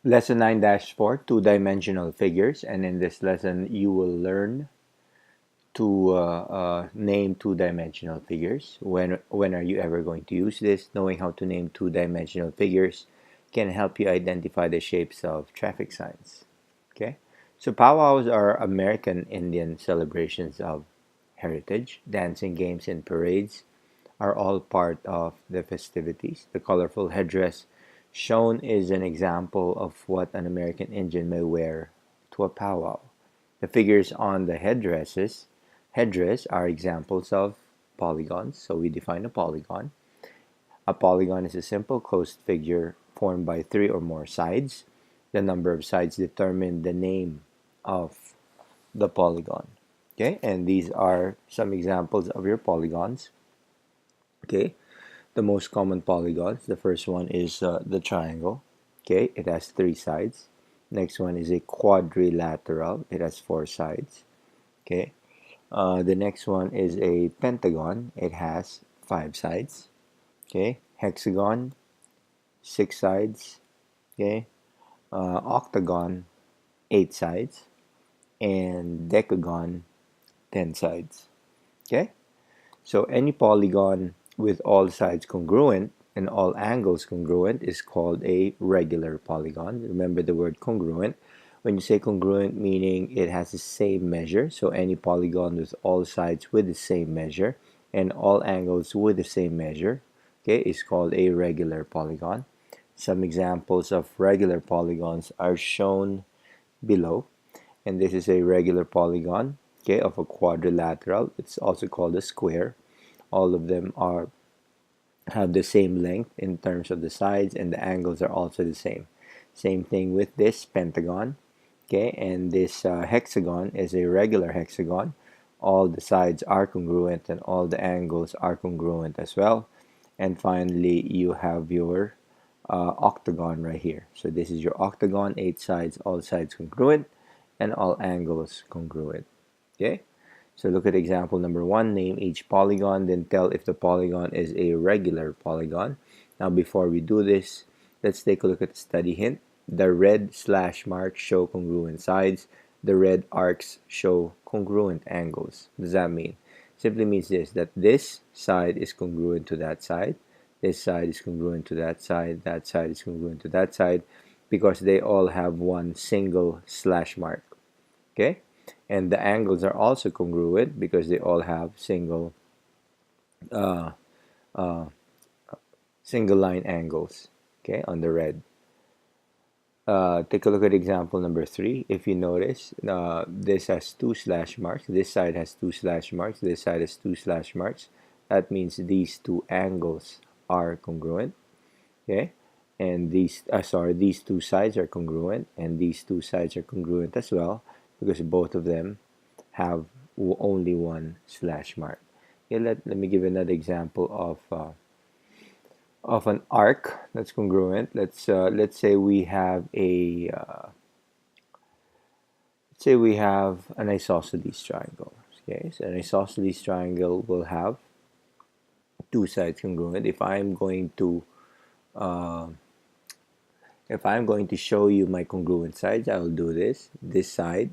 Lesson 9-4, two-dimensional figures. And in this lesson, you will learn to name two-dimensional figures. When are you ever going to use this? Knowing how to name two-dimensional figures can help you identify the shapes of traffic signs. Okay? So powwows are American Indian celebrations of heritage. Dancing, games, and parades are all part of the festivities. The colorful headdress shown is an example of what an American Indian may wear to a powwow. The figures on the headdress are examples of polygons. So we define a polygon. A polygon is a simple closed figure formed by three or more sides. The number of sides determine the name of the polygon. Okay, and these are some examples of your polygons. Okay, the most common polygons. The first one is the triangle. Okay, it has three sides. Next one is a quadrilateral. It has four sides. Okay, the next one is a pentagon. It has five sides. Okay, hexagon, six sides. Okay, octagon, eight sides, and decagon, 10 sides. Okay, so any polygon with all sides congruent and all angles congruent is called a regular polygon. Remember the word congruent. When you say congruent, meaning it has the same measure, so any polygon with all sides with the same measure and all angles with the same measure, okay, is called a regular polygon. Some examples of regular polygons are shown below, and this is a regular polygon, okay, of a quadrilateral. It's also called a square. All of them are have the same length in terms of the sides, and the angles are also the same. Same thing with this pentagon, okay, and this hexagon is a regular hexagon. All the sides are congruent and all the angles are congruent as well. And finally, you have your octagon right here. So this is your octagon, eight sides, all sides congruent, and all angles congruent. Okay, so look at example number one. Name each polygon, then tell if the polygon is a regular polygon. Now before we do this, let's take a look at the study hint. The red slash marks show congruent sides. The red arcs show congruent angles. What does that mean? Simply means this, that this side is congruent to that side. This side is congruent to that side. That side is congruent to that side, because they all have one single slash mark. Okay, and the angles are also congruent because they all have uh, uh, single line angles. Okay, on the red. Take a look at example number three. If you notice, this has two slash marks. This side has two slash marks. This side has two slash marks. That means these two angles are congruent. Okay, and these two sides are congruent, and these two sides are congruent as well, because both of them have only one slash mark. Okay, let me give another example of an arc that's congruent. Let's say we have a let's say we have an isosceles triangle. Okay, so an isosceles triangle will have two sides congruent. Uh, if I'm going to show you my congruent sides, I will do this. This side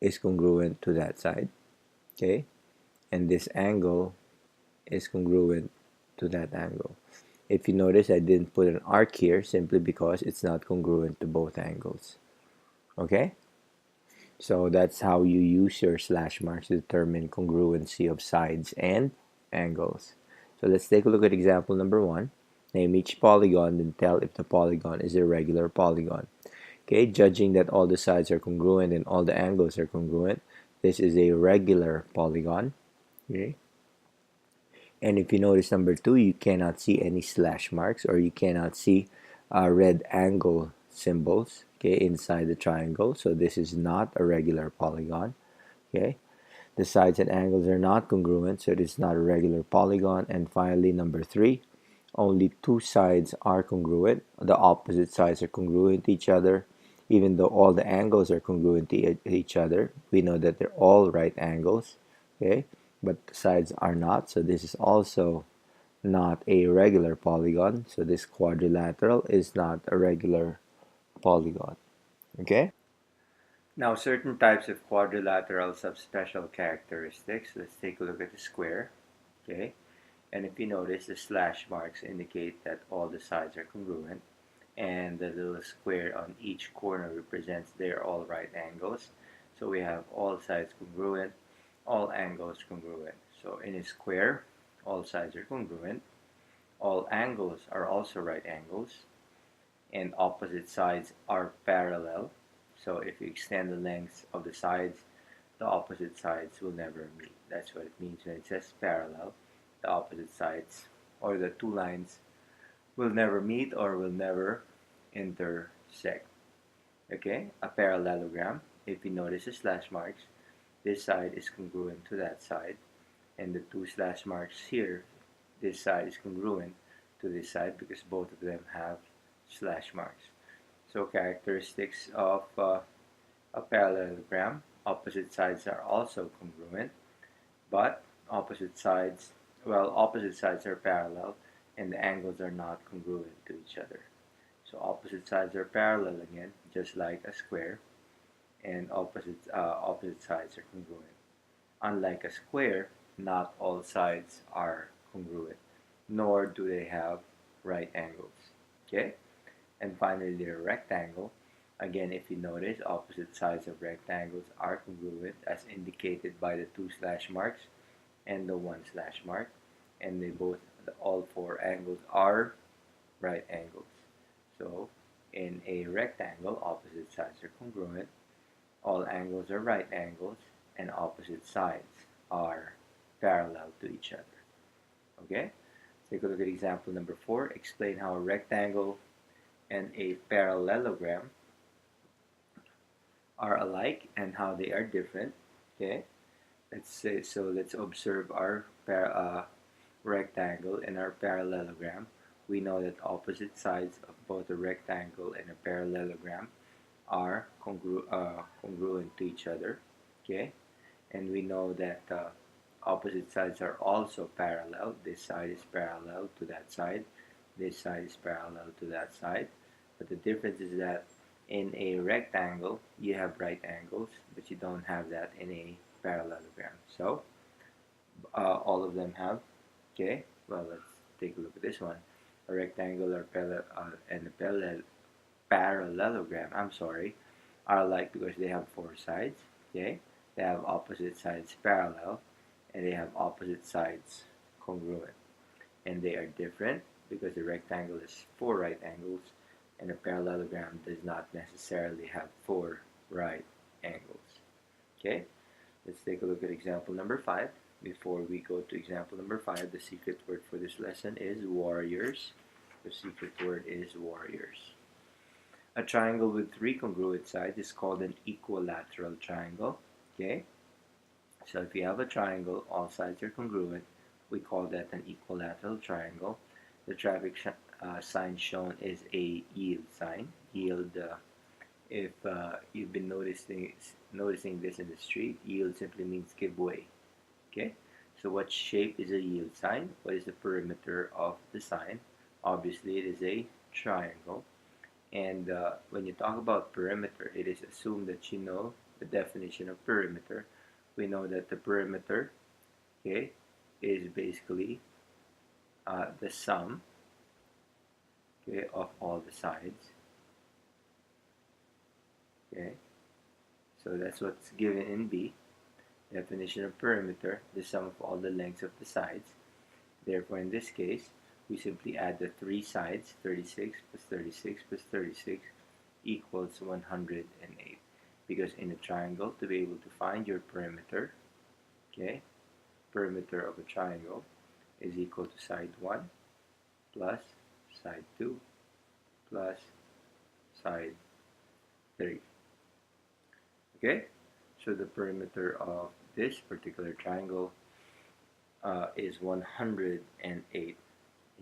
is congruent to that side. Okay, and this angle is congruent to that angle. If you notice, I didn't put an arc here simply because it's not congruent to both angles. Okay, so that's how you use your slash marks to determine congruency of sides and angles. So let's take a look at example number one. Name each polygon and tell if the polygon is a regular polygon. Okay, judging that all the sides are congruent and all the angles are congruent, this is a regular polygon. Okay, and if you notice number two, you cannot see any slash marks, or you cannot see red angle symbols, okay, inside the triangle. So this is not a regular polygon. Okay, the sides and angles are not congruent, so it is not a regular polygon. And finally, number three, only two sides are congruent. The opposite sides are congruent to each other. Even though all the angles are congruent to each other, we know that they're all right angles. Okay, but the sides are not, so this is also not a regular polygon. So this quadrilateral is not a regular polygon. Okay? Now, certain types of quadrilaterals have special characteristics. Let's take a look at the square. Okay? And if you notice, the slash marks indicate that all the sides are congruent, and the little square on each corner represents they're all right angles. So we have all sides congruent, all angles congruent. So in a square, all sides are congruent, all angles are also right angles, and opposite sides are parallel. So if you extend the lengths of the sides, the opposite sides will never meet. That's what it means when it says parallel. The opposite sides, or the two lines, will never meet or will never intersect. Okay, a parallelogram. If you notice the slash marks, this side is congruent to that side, and the two slash marks here, this side is congruent to this side because both of them have slash marks. So characteristics of a parallelogram: opposite sides are also congruent, but opposite sides are parallel and the angles are not congruent to each other. So opposite sides are parallel again, just like a square, and opposite sides are congruent. Unlike a square, not all sides are congruent, nor do they have right angles. Okay? And finally, the rectangle. Again, if you notice, opposite sides of rectangles are congruent as indicated by the two slash marks and the one slash mark, and all four angles are right angles. So in a rectangle, opposite sides are congruent, all angles are right angles, and opposite sides are parallel to each other. Okay? Take a look at example number 4. Explain how a rectangle and a parallelogram are alike and how they are different. Okay? Let's observe our rectangle and our parallelogram. We know that opposite sides of both a rectangle and a parallelogram are congruent to each other. Okay? And we know that opposite sides are also parallel. This side is parallel to that side. This side is parallel to that side. But the difference is that in a rectangle, you have right angles, but you don't have that in a parallelogram. So, all of them have, okay, well, let's take a look at this one. A rectangle and a parallelogram, I'm sorry, are alike because they have four sides, okay? They have opposite sides parallel, and they have opposite sides congruent. And they are different because the rectangle has four right angles, and a parallelogram does not necessarily have four right angles. Okay, let's take a look at example number 5. Before we go to example number 5, the secret word for this lesson is warriors. The secret word is warriors. A triangle with three congruent sides is called an equilateral triangle. Okay, so if you have a triangle, all sides are congruent, we call that an equilateral triangle. The traffic sign shown is a yield sign. Yield, if you've been noticing this in the street, yield simply means give way. Okay, so what shape is a yield sign? What is the perimeter of the sign? Obviously, it is a triangle. And when you talk about perimeter, it is assumed that you know the definition of perimeter. We know that the perimeter, okay, is basically the sum, okay, of all the sides. Okay, so that's what's given in B. Definition of perimeter, the sum of all the lengths of the sides. Therefore, in this case, we simply add the three sides, 36 plus 36 plus 36 equals 108. Because in a triangle, to be able to find your perimeter, okay, perimeter of a triangle is equal to side 1 plus side 2 plus side 3. Okay, so the perimeter of this particular triangle is 108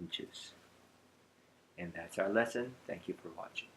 inches. And that's our lesson. Thank you for watching.